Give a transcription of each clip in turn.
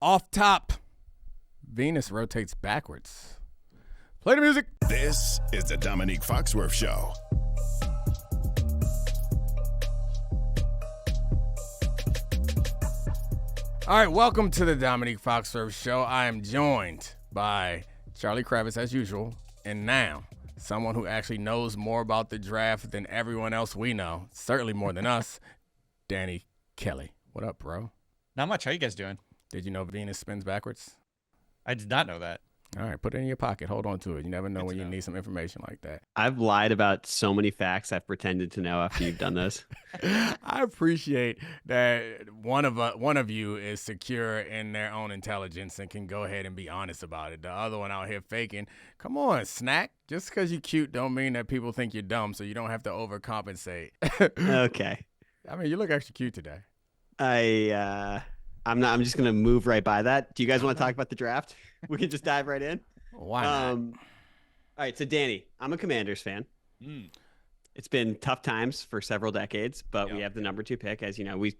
Off top, Venus rotates backwards. Play the music. This is the Domonique Foxworth Show. All right, welcome to the Domonique Foxworth Show. I am joined by Charlie Kravitz, as usual, and now someone who actually knows more about the draft than everyone else we know, certainly more than us, Danny Kelly. What up, bro? Not much. How you guys doing? Did you know Venus spins backwards? I did not know that. All right, put it in your pocket. Hold on to it. You never know when you need some information like that. I've lied about so many facts I've pretended to know after you've done this. I appreciate that one of you is secure in their own intelligence and can go ahead and be honest about it. The other one out here faking. Come on, snack. Just because you're cute don't mean that people think you're dumb, so you don't have to overcompensate. Okay. I mean, you look extra cute today. I'm just gonna move right by that. Do you guys want to talk about the draft? We can just dive right in. Why not? All right, so Danny, I'm a Commanders fan. It's been tough times for several decades, but we have the number 2 pick. As you know, we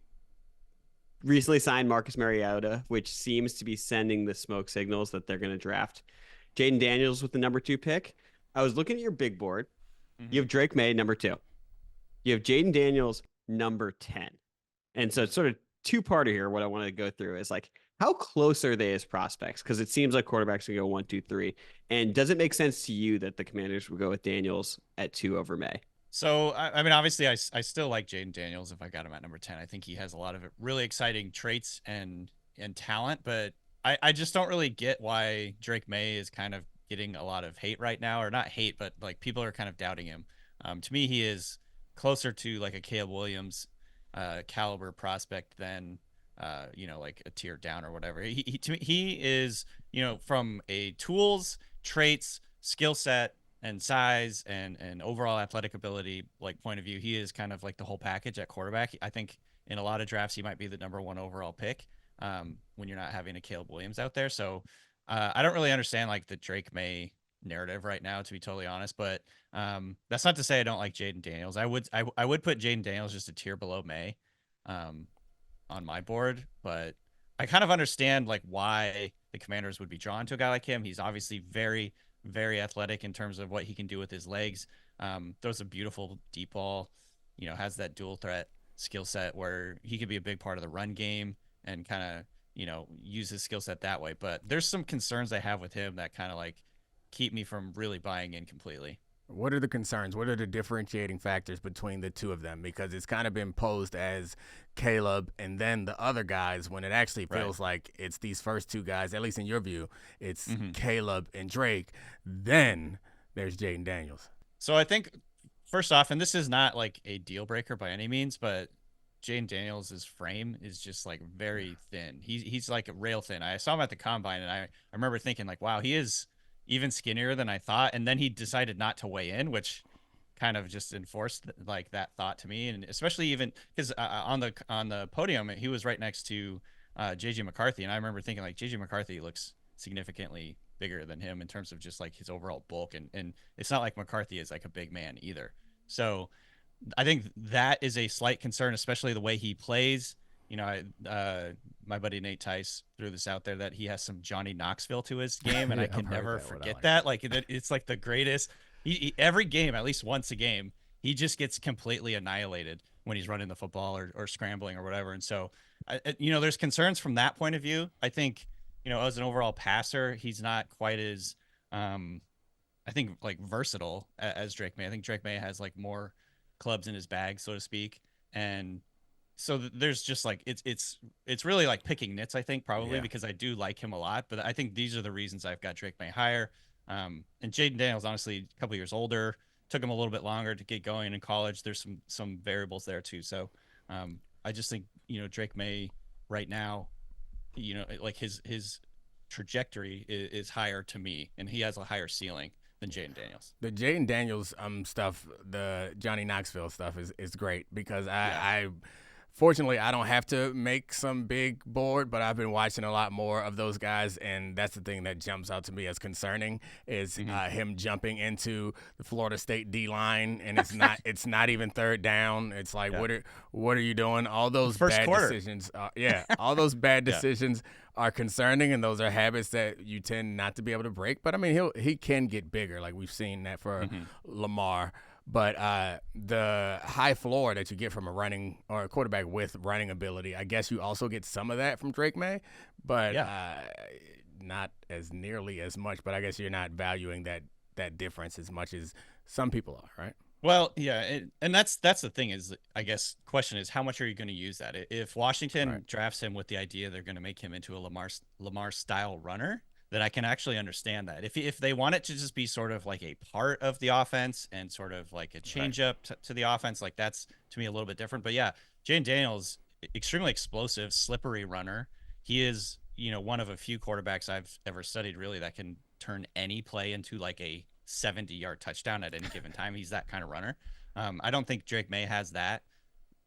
recently signed Marcus Mariota, which seems to be sending the smoke signals that they're going to draft Jayden Daniels with the number 2 pick. I was looking at your big board. You have Drake Maye, number 2. You have Jayden Daniels, number 10. And so it's sort of two-parter here. What I want to go through is like, how close are they as prospects? Because it seems like quarterbacks will go 1, 2, 3. And does it make sense to you that the Commanders would go with Daniels at 2 over Maye? So, I mean, obviously, I still like Jayden Daniels if I got him at number 10. I think he has a lot of really exciting traits and talent, but I just don't really get why Drake Maye is kind of getting a lot of hate right now, or not hate, but like people are kind of doubting him. To me, he is closer to like a Caleb Williams caliber prospect than like a tier down or whatever. To me, he is, from a tools, traits, skill set, and size and overall athletic ability point of view, he is kind of like the whole package at quarterback. I think in a lot of drafts he might be the number 1 overall pick when you're not having a Caleb Williams out there. So I don't really understand like the Drake Maye narrative right now, to be totally honest, but that's not to say I don't like Jayden Daniels. I would put Jayden Daniels just a tier below Maye on my board, but I kind of understand like why the Commanders would be drawn to a guy like him. He's obviously very, very athletic in terms of what he can do with his legs. Throws a beautiful deep ball, has that dual threat skill set where he could be a big part of the run game and kind of, use his skill set that way. But there's some concerns I have with him that kind of like keep me from really buying in completely. What are the concerns? What are the differentiating factors between the two of them? Because it's kind of been posed as Caleb and then the other guys when it actually feels like it's these first 2 guys, at least in your view, it's Caleb and Drake. Then there's Jayden Daniels. So I think, first off, and this is not like a deal breaker by any means, but Jayden Daniels' frame is just like very thin. He's like rail thin. I saw him at the combine and I remember thinking like, wow, he is even skinnier than I thought. And then he decided not to weigh in, which kind of just enforced like that thought to me. And especially even because on the podium, he was right next to JJ McCarthy. And I remember thinking like JJ McCarthy looks significantly bigger than him in terms of just like his overall bulk. And it's not like McCarthy is like a big man either. So I think that is a slight concern, especially the way he plays. My buddy Nate Tice threw this out there that he has some Johnny Knoxville to his game, and I can never forget that. Like it's like the greatest. He every game, at least once a game, he just gets completely annihilated when he's running the football or scrambling or whatever. And so, there's concerns from that point of view. I think, as an overall passer, he's not quite as, I think, like versatile as Drake Maye. I think Drake Maye has like more clubs in his bag, so to speak, and so there's just like it's really like picking nits, I think, probably because I do like him a lot, but I think these are the reasons I've got Drake Maye higher. And Jayden Daniels, honestly, a couple years older, took him a little bit longer to get going in college. There's some variables there too. So I just think Drake Maye right now, like his trajectory is higher to me, and he has a higher ceiling than Jayden Daniels. The Jayden Daniels stuff, the Johnny Knoxville stuff is great because I fortunately, I don't have to make some big board, but I've been watching a lot more of those guys, and that's the thing that jumps out to me as concerning is him jumping into the Florida State D-line, and it's not even third down. It's like, what are you doing? All those bad decisions. All those bad decisions are concerning, and those are habits that you tend not to be able to break. But I mean, he can get bigger, like we've seen that for Lamar. But the high floor that you get from a running or a quarterback with running ability, I guess you also get some of that from Drake Maye, but not as nearly as much. But I guess you're not valuing that difference as much as some people are, right? Well, yeah, and that's the thing is, I guess, question is how much are you going to use that? If Washington drafts him with the idea they're going to make him into a Lamar style runner, that I can actually understand that. If they want it to just be sort of like a part of the offense and sort of like a change up to the offense, like that's to me a little bit different. But yeah, Jayden Daniels, extremely explosive, slippery runner. He is, one of a few quarterbacks I've ever studied really that can turn any play into like a 70-yard touchdown at any given time. He's that kind of runner. I don't think Drake Maye has that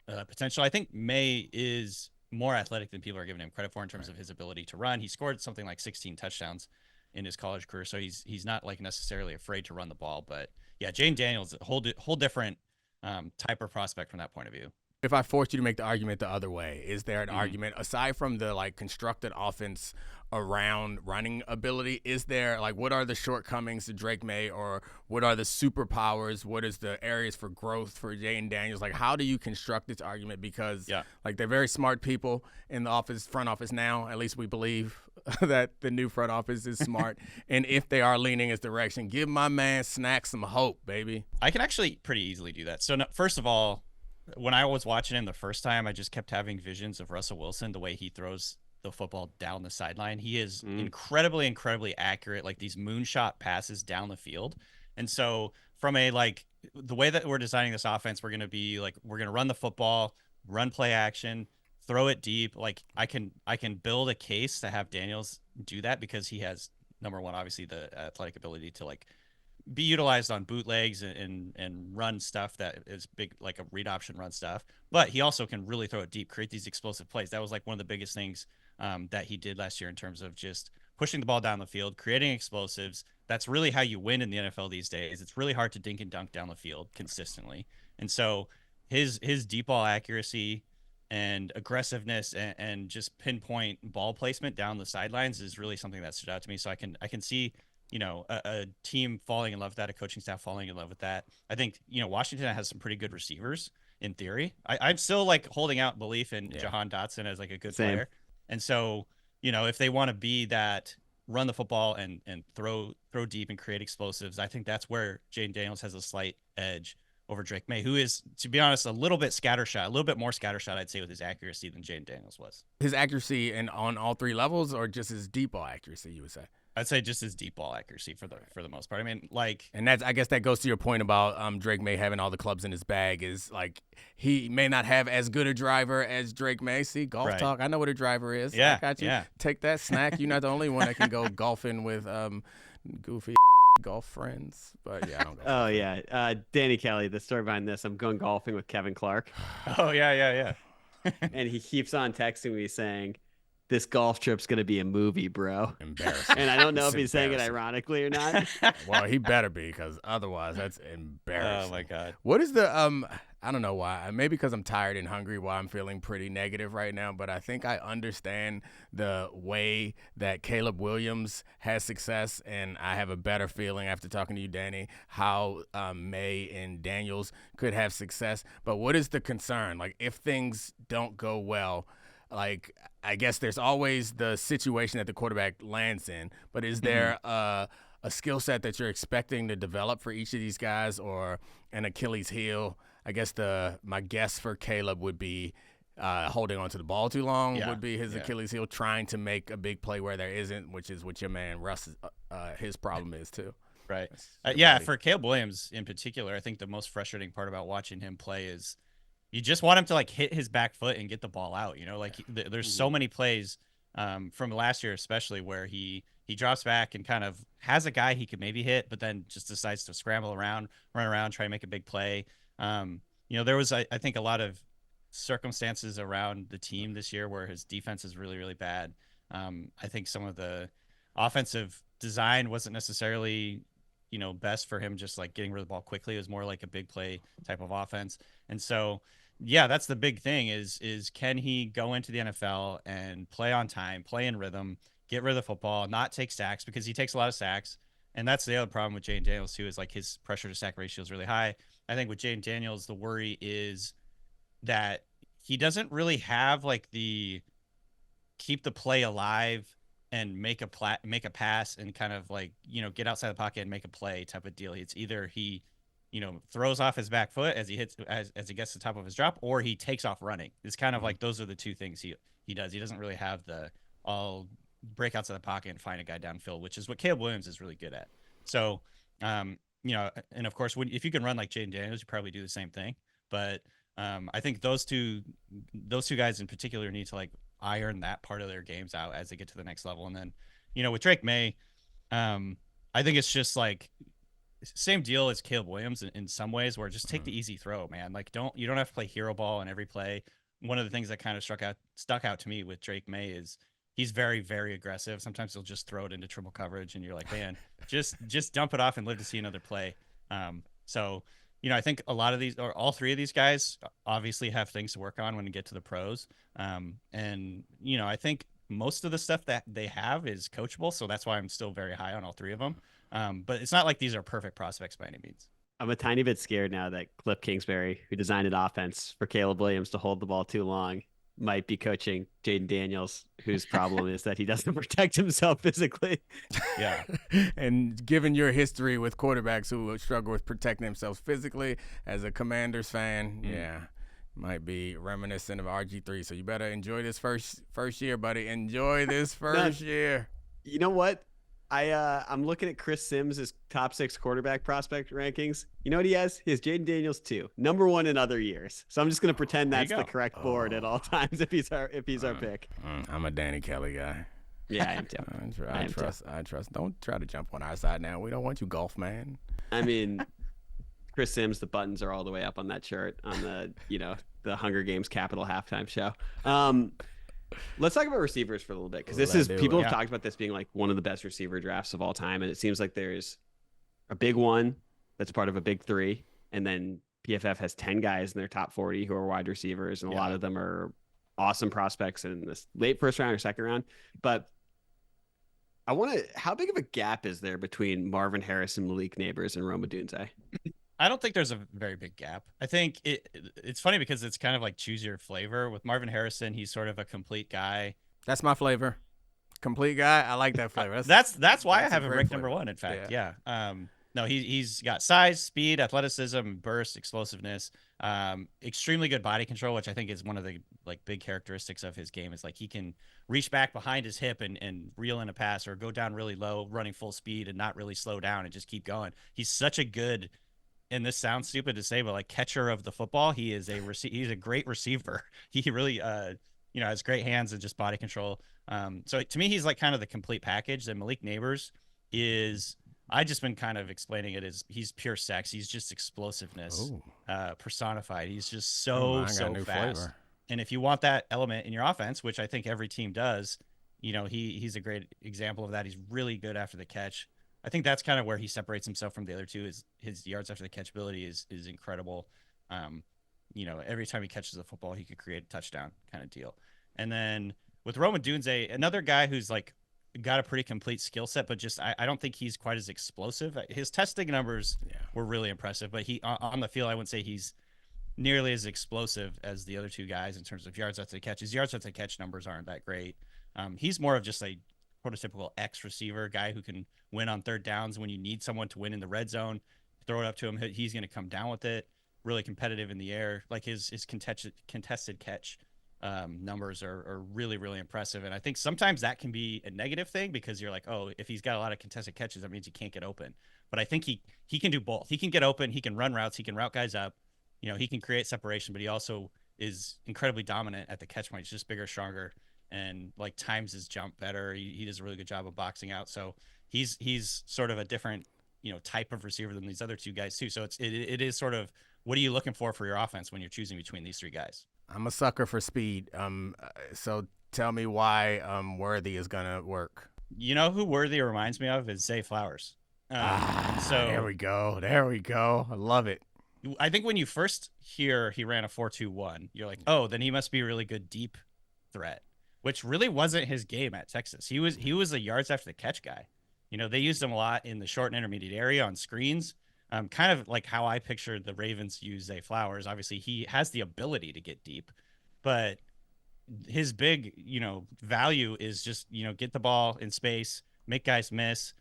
potential. I think Maye is more athletic than people are giving him credit for in terms of his ability to run. He scored something like 16 touchdowns in his college career, so he's not like necessarily afraid to run the ball. But yeah, Jayden Daniels, a whole different type of prospect from that point of view. If I forced you to make the argument the other way, is there an argument aside from the like constructed offense around running ability? Is there like what are the shortcomings to Drake Maye, or what are the superpowers? What is the areas for growth for Jayden Daniels? Like, how do you construct this argument? Because like they're very smart people in the front office now. At least we believe that the new front office is smart. And if they are leaning his direction, give my man Snack some hope, baby. I can actually pretty easily do that. So first of all, when I was watching him the first time, I just kept having visions of Russell Wilson, the way he throws the football down the sideline. He is incredibly, incredibly accurate, like these moonshot passes down the field. And so from the way that we're designing this offense, we're going to run the football, run play action, throw it deep. Like I can build a case to have Daniels do that because he has, number one, obviously the athletic ability to like be utilized on bootlegs and run stuff that is big, like a read option run stuff. But he also can really throw it deep, create these explosive plays. That was like one of the biggest things that he did last year in terms of just pushing the ball down the field, creating explosives. That's really how you win in the NFL these days. It's really hard to dink and dunk down the field consistently. And so his deep ball accuracy and aggressiveness and just pinpoint ball placement down the sidelines is really something that stood out to me. So I can see a team falling in love with that, a coaching staff falling in love with that. I think, Washington has some pretty good receivers in theory. I'm still like holding out belief in Jahan Dotson as like a good player. And so, if they want to be that run the football and throw deep and create explosives, I think that's where Jayden Daniels has a slight edge over Drake Maye, who is, to be honest, a little bit more scattershot, I'd say, with his accuracy than Jayden Daniels was. His accuracy on all three levels, or just his deep ball accuracy, you would say? I'd say just his deep ball accuracy for the most part. I mean, and I guess that goes to your point about Drake Maye having all the clubs in his bag. Is like he may not have as good a driver as Drake Maye. See, golf talk. I know what a driver is. Yeah, I got you. Yeah. Take that, Snack. You're not the only one that can go golfing with goofy golf friends. But yeah, I don't go. Oh yeah, Danny Kelly. The story behind this: I'm going golfing with Kevin Clark. Oh yeah. And he keeps on texting me saying, this golf trip's going to be a movie, bro. Embarrassing. And I don't know if he's saying it ironically or not. Well, he better be, because otherwise that's embarrassing. Oh, my God. What is the, I don't know why. Maybe because I'm tired and hungry why I'm feeling pretty negative right now, but I think I understand the way that Caleb Williams has success, and I have a better feeling after talking to you, Danny, how Maye and Daniels could have success. But what is the concern? Like, if things don't go well, like, I guess there's always the situation that the quarterback lands in, but is there a skill set that you're expecting to develop for each of these guys, or an Achilles heel? I guess my guess for Caleb would be holding on to the ball too long would be his Achilles heel, trying to make a big play where there isn't, which is what your man Russ, his problem is too. Right. For Caleb Williams in particular, I think the most frustrating part about watching him play is you just want him to like hit his back foot and get the ball out. There's so many plays from last year, especially where he drops back and kind of has a guy he could maybe hit, but then just decides to scramble around, run around, try to make a big play. There was, I think, a lot of circumstances around the team this year where his defense is really, really bad. I think some of the offensive design wasn't necessarily, best for him, just like getting rid of the ball quickly. It was more like a big play type of offense. And so, yeah, that's the big thing is can he go into the NFL and play on time, play in rhythm, get rid of the football, not take sacks, because he takes a lot of sacks. And that's the other problem with Jayden Daniels too, is like his pressure to sack ratio is really high. I think with Jayden Daniels, the worry is that he doesn't really have like the keep the play alive and make a pass and kind of like, get outside the pocket and make a play type of deal. It's either he, throws off his back foot as he hits, as he gets to the top of his drop, or he takes off running. It's kind of like, those are the two things he does. He doesn't really have the all break outside the pocket and find a guy downfield, which is what Caleb Williams is really good at. So, and of course, if you can run like Jayden Daniels, you probably do the same thing. But I think those two guys in particular need to like iron that part of their games out as they get to the next level. And then, with Drake Maye, I think it's just like same deal as Caleb Williams in some ways, where just take the easy throw, man. Like you don't have to play hero ball in every play. One of the things that kind of stuck out to me with Drake Maye is he's very, very aggressive. Sometimes he'll just throw it into triple coverage and you're like, man, just dump it off and live to see another play. So, I think a lot of these, or all three of these guys, obviously have things to work on when you get to the pros. And I think most of the stuff that they have is coachable. So that's why I'm still very high on all three of them. But it's not like these are perfect prospects by any means. I'm a tiny bit scared now that Cliff Kingsbury, who designed an offense for Caleb Williams to hold the ball too long, might be coaching Jayden Daniels, whose problem is that he doesn't protect himself physically. Yeah. And given your history with quarterbacks who struggle with protecting themselves physically, as a Commanders fan, might be reminiscent of RG3. So you better enjoy this first year, buddy. Enjoy this first year. You know what? I'm looking at Chris Sims' top 6 quarterback prospect rankings. You know what he has? He has Jayden Daniels 2, number 1 in other years. So I'm just gonna pretend that's the correct board at all times if he's our pick. I'm a Danny Kelly guy. Yeah, I am too. I trust. Don't try to jump on our side now. We don't want you, golf man. I mean, Chris Sims, the buttons are all the way up on that shirt on the Hunger Games Capitol halftime show. Let's talk about receivers for a little bit, because people have talked about this being like one of the best receiver drafts of all time, and it seems like there's a big one that's part of a big 3, and then PFF has 10 guys in their top 40 who are wide receivers, and a lot of them are awesome prospects in this late first round or second round. But how big of a gap is there between Marvin Harrison, Malik Nabers, and Rome Odunze? I don't think there's a very big gap. I think it's funny because it's kind of like choose your flavor. With Marvin Harrison, he's sort of a complete guy. That's my flavor. Complete guy. I like that flavor. That's why I have him ranked number 1, in fact. Yeah. No, he's got size, speed, athleticism, burst, explosiveness, extremely good body control, which I think is one of the like big characteristics of his game, is like he can reach back behind his hip and reel in a pass, or go down really low, running full speed and not really slow down and just keep going. He's such a good, and this sounds stupid to say, but like catcher of the football, he's a great receiver. He really, has great hands and just body control. So to me, he's like kind of the complete package. And Malik Nabers is, I just been kind of explaining it as he's pure sex. He's just explosiveness personified. He's just so fast. Flavor. And if you want that element in your offense, which I think every team does, he's a great example of that. He's really good after the catch. I think that's kind of where he separates himself from the other two. Is his yards after the catch ability is incredible. Every time he catches a football, he could create a touchdown kind of deal. And then with Rome Odunze, another guy who's like got a pretty complete skill set, but just I don't think he's quite as explosive. His testing numbers were really impressive, but he on the field, I wouldn't say he's nearly as explosive as the other two guys in terms of yards after the catch. His yards after the catch numbers aren't that great. He's more of just a prototypical X receiver, guy who can win on third downs when you need someone to win in the red zone. Throw it up to him, he's going to come down with it. Really competitive in the air. Like his contested catch numbers are really, really impressive. And I think sometimes that can be a negative thing, because you're like, oh, if he's got a lot of contested catches, that means he can't get open. But I think he can do both. He can get open, he can run routes, he can route guys up, he can create separation, but he also is incredibly dominant at the catch point. He's just bigger, stronger, and like times his jump better. He does a really good job of boxing out. So he's sort of a different, type of receiver than these other two guys too. So it is sort of, what are you looking for your offense when you're choosing between these three guys? I'm a sucker for speed. So tell me why Worthy is gonna work. You know who Worthy reminds me of is Zay Flowers. So there we go. There we go. I love it. I think when you first hear he ran a 4.21, you're like, oh, then he must be a really good deep threat, which really wasn't his game at Texas. He was a yards after the catch guy. You know, they used him a lot in the short and intermediate area on screens. Kind of like how I pictured the Ravens use Zay Flowers. Obviously, he has the ability to get deep, but his big, value is just, get the ball in space, make guys miss,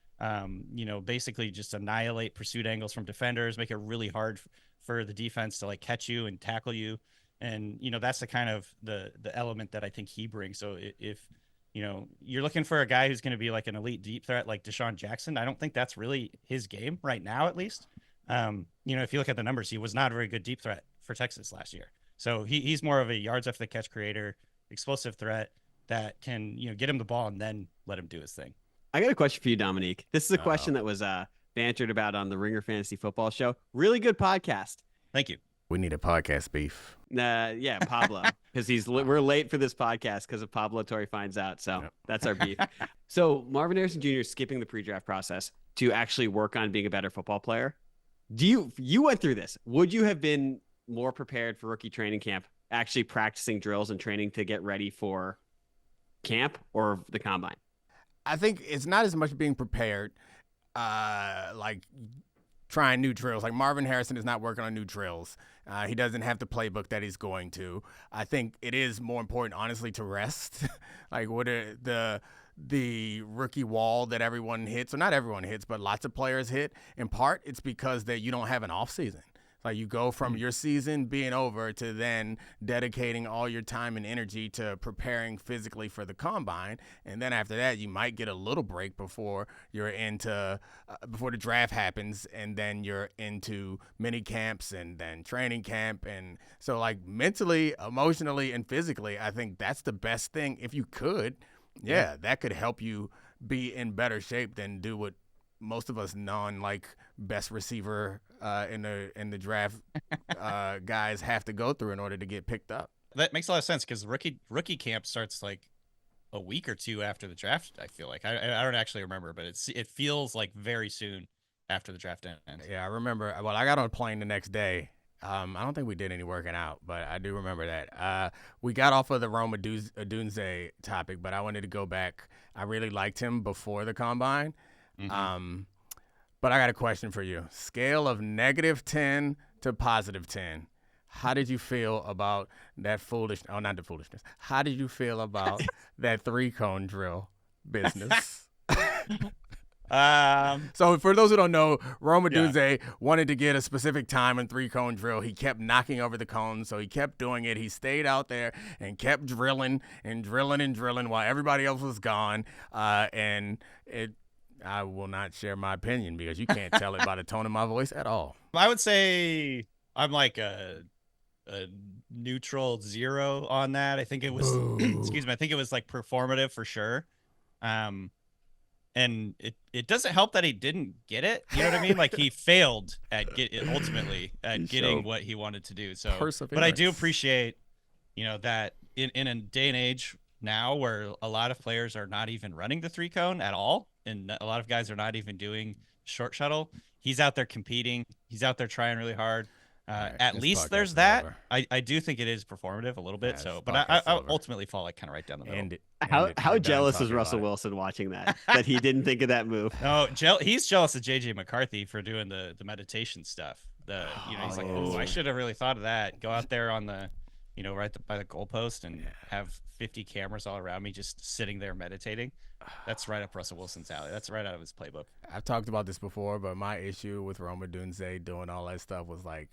basically just annihilate pursuit angles from defenders, make it really hard for the defense to like catch you and tackle you. And, that's the kind of the element that I think he brings. So if you're looking for a guy who's going to be like an elite deep threat, like Deshaun Jackson, I don't think that's really his game right now, at least. If you look at the numbers, he was not a very good deep threat for Texas last year. So he's more of a yards after the catch creator, explosive threat that can, get him the ball and then let him do his thing. I got a question for you, Domonique. This is a question that was bantered about on the Ringer Fantasy Football Show. Really good podcast. Thank you. We need a podcast beef. Yeah, Pablo, because we're late for this podcast because of Pablo Torre finds out. So That's our beef. So Marvin Harrison Jr. is skipping the pre-draft process to actually work on being a better football player. You went through this. Would you have been more prepared for rookie training camp, actually practicing drills and training to get ready for camp or the combine? I think it's not as much being prepared, like trying new drills. Like Marvin Harrison is not working on new drills. He doesn't have the playbook that he's going to. I think it is more important, honestly, to rest. Like what are the rookie wall that everyone hits, or not everyone hits, but lots of players hit. In part, it's because that you don't have an off season. Like you go from your season being over to then dedicating all your time and energy to preparing physically for the combine. And then after that, you might get a little break before you're into, before the draft happens. And then you're into mini camps and then training camp. And so like mentally, emotionally, and physically, I think that's the best thing. If you could, that could help you be in better shape than do what most of us best receiver in the draft guys have to go through in order to get picked up. That makes a lot of sense because rookie camp starts like a week or two after the draft. I feel like I don't actually remember, but it feels like very soon after the draft ends. Yeah, I remember. Well, I got on a plane the next day. I don't think we did any working out, but I do remember that. We got off of the Rome Odunze topic, but I wanted to go back. I really liked him before the combine. Mm-hmm. But I got a question for you. Scale of -10 to +10. How did you feel about that not the foolishness. How did you feel about that 3-cone drill business? So for those who don't know, Rome Odunze wanted to get a specific time in 3-cone drill. He kept knocking over the cones, so he kept doing it. He stayed out there and kept drilling and drilling and drilling while everybody else was gone. I will not share my opinion because you can't tell it by the tone of my voice at all. I would say I'm like a neutral 0 on that. I think it was, excuse me, I think it was like performative for sure. And it doesn't help that he didn't get it. You know what I mean? Like he failed at ultimately at getting what he wanted to do. So, but I do appreciate, that in a day and age now where a lot of players are not even running the 3-cone at all. And a lot of guys are not even doing short shuttle. He's out there competing. He's out there trying really hard. At least there's that. I do think it is performative a little bit. But I ultimately fall like kind of right down the middle. How jealous was Russell Wilson watching that he didn't think of that move? No, he's jealous of JJ McCarthy for doing the meditation stuff. He's like, oh, I should have really thought of that. Go out there on the, right by the goalpost and have 50 cameras all around me just sitting there meditating. That's right up Russell Wilson's alley. That's right out of his playbook. I've talked about this before, but my issue with Rome Odunze doing all that stuff was like,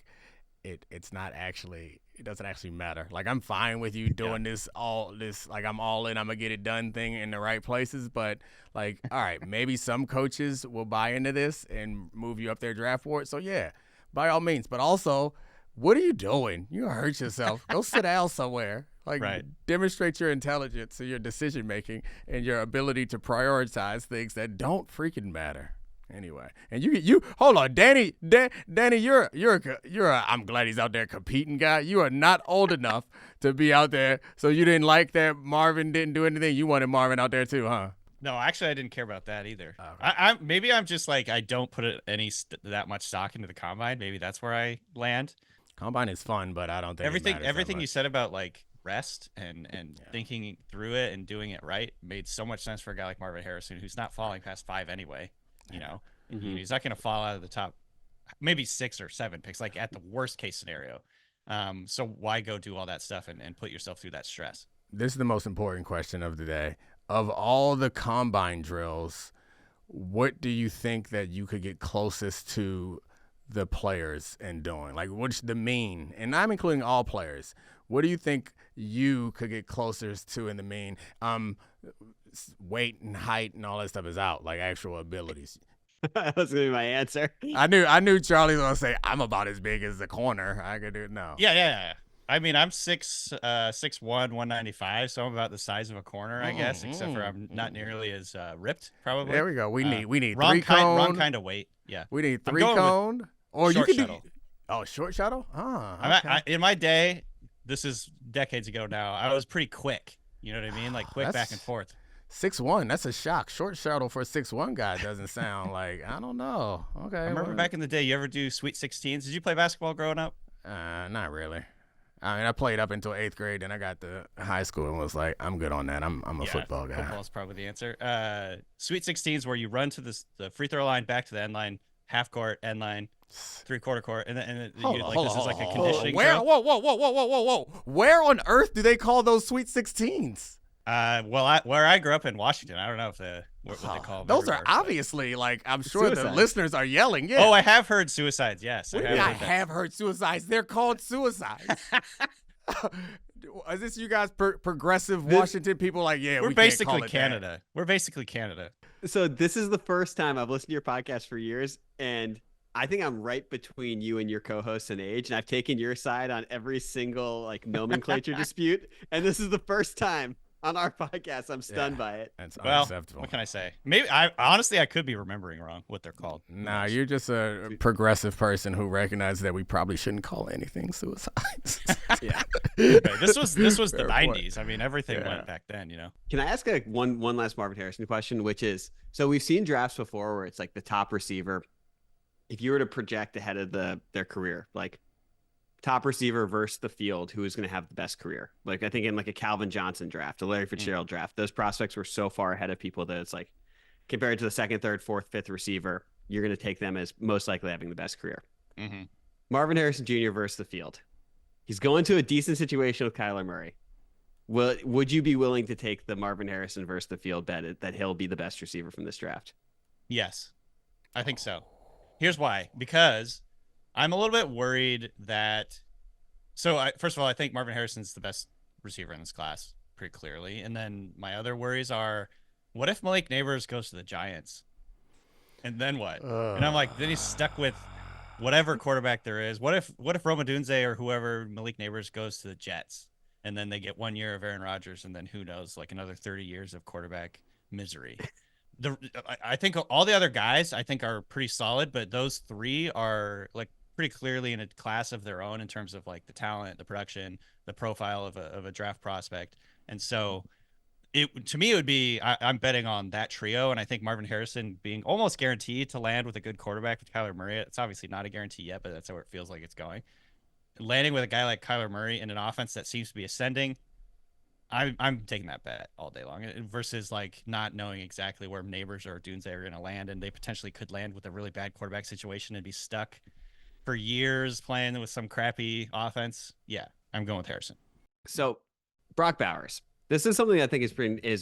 it doesn't actually matter. Like I'm fine with you doing this like I'm all in, I'm gonna get it done thing in the right places, but like, all right, maybe some coaches will buy into this and move you up their draft board. So yeah, by all means, but also, what are you doing? You hurt yourself. Go sit down somewhere. Like demonstrate your intelligence and your decision making and your ability to prioritize things that don't freaking matter. Anyway, and you hold on, Danny, you're I'm glad he's out there competing guy. You are not old enough to be out there, so you didn't like that Marvin didn't do anything. You wanted Marvin out there too, huh? No, actually, I didn't care about that either. Okay. Maybe I'm just like I don't put that much stock into the combine. Maybe that's where I land. Combine is fun, but I don't think everything you said about like rest and thinking through it and doing it right made so much sense for a guy like Marvin Harrison, who's not falling past 5 anyway. You know, he's not going to fall out of the top, maybe 6 or 7 picks, like at the worst case scenario. So why go do all that stuff and put yourself through that stress? This is the most important question of the day. Of all the combine drills, what do you think that you could get closest to the players in doing? Like, what's the mean? And I'm including all players. What do you think you could get closest to in the mean? Weight and height and all that stuff is out, like actual abilities. That was gonna be my answer. I knew Charlie was gonna say I'm about as big as the corner. I could do it. No. Yeah. I mean, I'm 6'1", 195, so I'm about the size of a corner, I guess, except for I'm not nearly as ripped, probably. There we go. We need wrong 3 cone. Wrong kind of weight. Yeah. We need 3 cone. Or short you can shuttle. Short shuttle? Okay. In my day, this is decades ago now, I was pretty quick. You know what I mean? Like quick back and forth. 6'1", that's a shock. Short shuttle for a 6'1" guy doesn't sound like, I don't know. Okay. I remember back in the day, you ever do Sweet 16s? Did you play basketball growing up? Not really. I mean, I played up until 8th grade, then I got to high school and was like, I'm good on that. I'm a football guy. Football's probably the answer. Sweet 16s where you run to the free throw line, back to the end line, half court, end line, 3/4 court, and this is like a conditioning drill. Whoa. Where on earth do they call those Sweet 16s? Where I grew up in Washington, I don't know what they call them. Those are obviously like, I'm sure the listeners are yelling. Yeah. Oh, I have heard suicides. Yes, I have heard suicides. They're called suicides. Is this you guys progressive Washington people? Like, yeah, we're basically Canada. We're basically Canada. So this is the first time I've listened to your podcast for years, and I think I'm right between you and your co-hosts in age, and I've taken your side on every single like nomenclature dispute, and this is the first time on our podcast I'm stunned by it. That's well, unacceptable. What can I say? Maybe I could be remembering wrong what they're called. Nah, you're just a progressive person who recognizes that we probably shouldn't call anything suicides. Yeah. Okay. This was the 90s. I mean, everything went back then, you know. Can I ask one last Marvin Harrison question, which is, so we've seen drafts before where it's like the top receiver, if you were to project ahead of their career, like top receiver versus the field, who is going to have the best career? Like, I think in like a Calvin Johnson draft, a Larry Fitzgerald draft, those prospects were so far ahead of people that it's like, compared to the 2nd, 3rd, 4th, 5th receiver, you're going to take them as most likely having the best career. Mm-hmm. Marvin Harrison Jr. versus the field. He's going to a decent situation with Kyler Murray. Would you be willing to take the Marvin Harrison versus the field bet that he'll be the best receiver from this draft? Yes, I think so. Here's why. Because I'm a little bit worried that. So, first of all, I think Marvin Harrison's the best receiver in this class, pretty clearly. And then my other worries are, what if Malik Nabers goes to the Giants? And then what? And I'm like, then he's stuck with whatever quarterback there is. What if Odunze or whoever Malik Nabers goes to the Jets, and then they get 1 year of Aaron Rodgers, and then who knows, like another 30 years of quarterback misery. I think all the other guys I think are pretty solid, but those 3 are like pretty clearly in a class of their own in terms of like the talent, the production, the profile of a draft prospect. And so to me, it would be, I'm betting on that trio. And I think Marvin Harrison being almost guaranteed to land with a good quarterback with Kyler Murray. It's obviously not a guarantee yet, but that's how it feels like it's going. Landing with a guy like Kyler Murray in an offense that seems to be ascending, I'm taking that bet all day long versus like not knowing exactly where Nabers or Odunze are going to land. And they potentially could land with a really bad quarterback situation and be stuck for years playing with some crappy offense. Yeah, I'm going with Harrison. So Brock Bowers, this is something I think has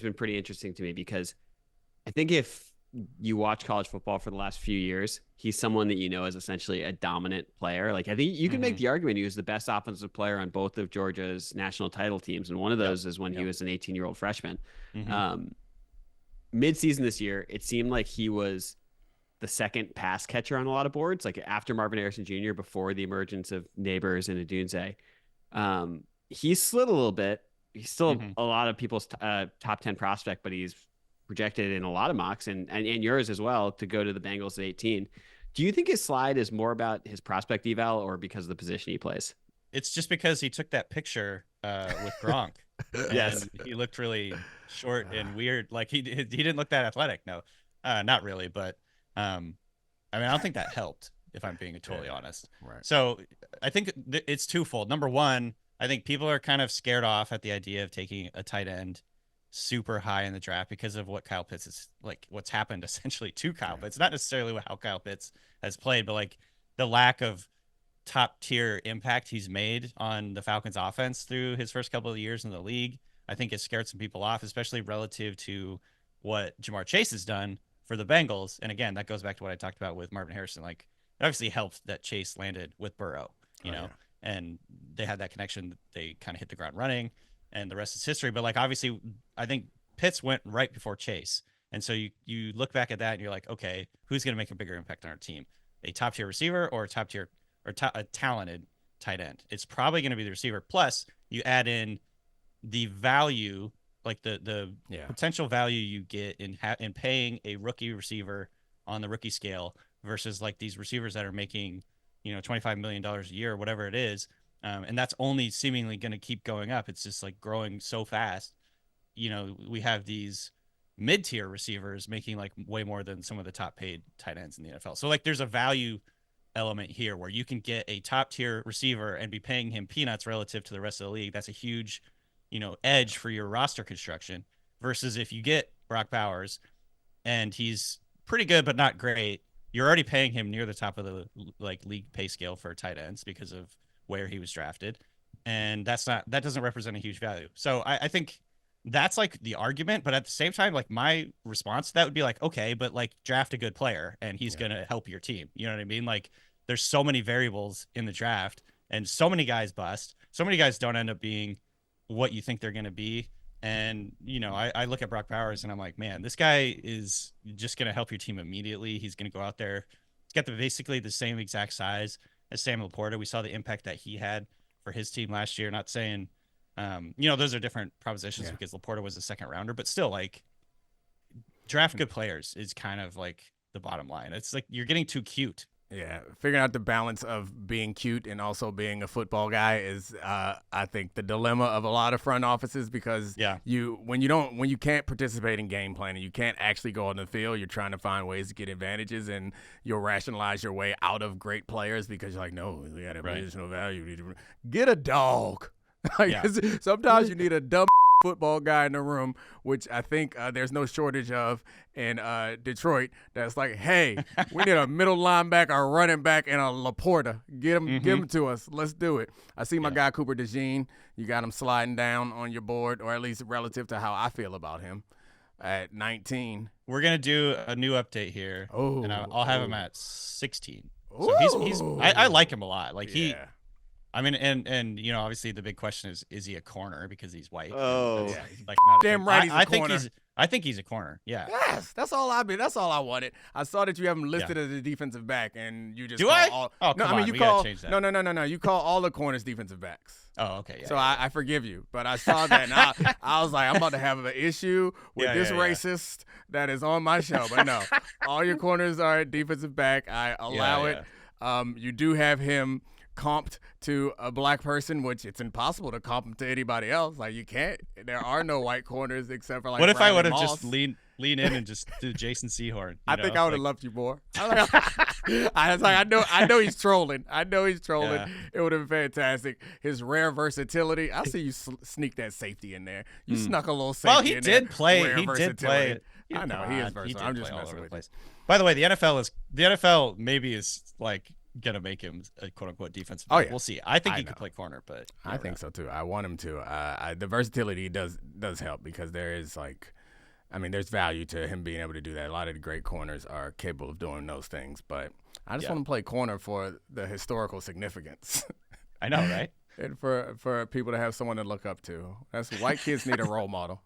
been pretty interesting to me, because I think if you watch college football for the last few years, he's someone that you know is essentially a dominant player. Like, I think you can make the argument he was the best offensive player on both of Georgia's national title teams. And one of those is when he was an 18-year-old freshman. Mid-season this year, it seemed like he was the second pass catcher on a lot of boards, like after Marvin Harrison Jr., before the emergence of Nabers and Odunze. He slid a little bit. He's still a lot of people's top 10 prospect, but he's projected in a lot of mocks and yours as well to go to the Bengals at 18. Do you think his slide is more about his prospect eval or because of the position he plays? It's just because he took that picture with Gronk. Yes. And he looked really short and weird. Like he didn't look that athletic. No, not really. But I mean, I don't think that helped, if I'm being totally honest. Right. So I think it's twofold. Number one, I think people are kind of scared off at the idea of taking a tight end super high in the draft because of what Kyle Pitts is like, what's happened essentially to Kyle Pitts. Not necessarily how Kyle Pitts has played, but like the lack of top tier impact he's made on the Falcons offense through his first couple of years in the league, I think has scared some people off, especially relative to what Jamar Chase has done for the Bengals. And again, that goes back to what I talked about with Marvin Harrison. Like, it obviously helped that Chase landed with Burrow, you know, and they had that connection. They kind of hit the ground running, and the rest is history. But like, obviously, I think Pitts went right before Chase. And so you look back at that and you're like, okay, who's going to make a bigger impact on our team? A top tier receiver or a top tier or a talented tight end? It's probably going to be the receiver. Plus, you add in the value, like the potential value you get in paying a rookie receiver on the rookie scale versus like these receivers that are making, $25 million a year or whatever it is. And that's only seemingly going to keep going up. It's just like growing so fast. We have these mid-tier receivers making like way more than some of the top paid tight ends in the NFL. So like there's a value element here where you can get a top tier receiver and be paying him peanuts relative to the rest of the league. That's a huge, edge for your roster construction versus if you get Brock Bowers and he's pretty good, but not great, you're already paying him near the top of the like league pay scale for tight ends because of where he was drafted. And that doesn't represent a huge value. So I think that's like the argument, but at the same time, like my response to that would be like, okay, but like draft a good player and he's going to help your team. You know what I mean? Like there's so many variables in the draft and so many guys bust. So many guys don't end up being what you think they're going to be. And, I look at Brock Bowers and I'm like, man, this guy is just going to help your team immediately. He's going to go out there. He's got basically the same exact size as Sam Laporta. We saw the impact that he had for his team last year. Not saying, those are different propositions because Laporta was a second rounder, but still like draft good players is kind of like the bottom line. It's like you're getting too cute. Yeah, figuring out the balance of being cute and also being a football guy is, I think, the dilemma of a lot of front offices because when you can't participate in game planning, you can't actually go on the field. You're trying to find ways to get advantages, and you'll rationalize your way out of great players because you're like, no, we got additional value. Get a dog. Sometimes you need a dumb football guy in the room, which I think there's no shortage of in Detroit. That's like, hey, we need a middle linebacker, a running back, and a Laporta. Give him to us. Let's do it. I see my guy Cooper DeJean. You got him sliding down on your board, or at least relative to how I feel about him at 19. We're gonna do a new update here, and I'll have him at 16. So he's I like him a lot. Like I mean, and obviously the big question is he a corner because he's white? Oh, like not damn right. He's a corner. I think he's a corner. Yeah. Yes, that's all I wanted. I saw that you have him listed as a defensive back, and you just do I? No, you call all the corners defensive backs. Oh, okay. Yeah, so I forgive you, but I saw that, and I was like, I'm about to have an issue with this racist that is on my show. But no, all your corners are defensive back. I allow it. You do have him comped to a black person, which it's impossible to comp him to anybody else. Like you can't. There are no white corners except for like. What if Bradley I would have Moss. just lean in and just do Jason Sehorn? I think I would have loved you more. I was like, I know he's trolling. Yeah. It would have been fantastic. His rare versatility. I see you sneak that safety in there. You snuck a little safety. Well, he in did there. play. Rare he did play. I know he is versatile. I'm just messing with you. By the way, the NFL maybe is like gonna make him a quote unquote defensive back. We'll see. I think he could play corner, but I think so too. I want him to. The versatility does help because there is there's value to him being able to do that. A lot of the great corners are capable of doing those things, but I just want to play corner for the historical significance. I know, right? And for people to have someone to look up to. That's white kids need a role model.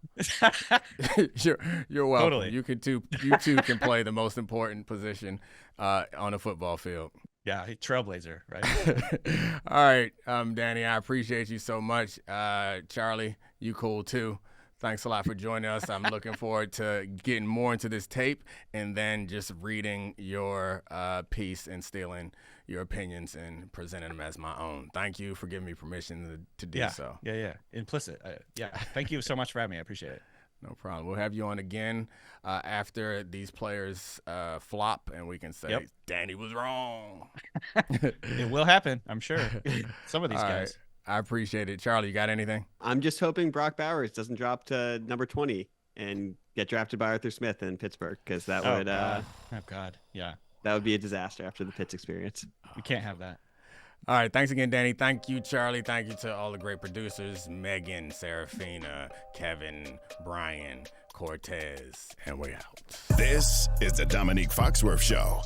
You're welcome. Totally. You too can play the most important position on a football field. Yeah, trailblazer, right? All right, Danny, I appreciate you so much. Charlie, you cool too. Thanks a lot for joining us. I'm looking forward to getting more into this tape and then just reading your piece and stealing your opinions and presenting them as my own. Thank you for giving me permission to do so. Yeah. Implicit. Thank you so much for having me. I appreciate it. No problem. We'll have you on again after these players flop, and we can say, Danny was wrong. It will happen, I'm sure. Some of these guys. Right. I appreciate it. Charlie, you got anything? I'm just hoping Brock Bowers doesn't drop to number 20 and get drafted by Arthur Smith in Pittsburgh, because that would yeah. That would be a disaster after the Pitts experience. We can't have that. All right. Thanks again, Danny. Thank you, Charlie. Thank you to all the great producers, Megan, Serafina, Kevin, Brian, Cortez, and we out. This is the Domonique Foxworth Show.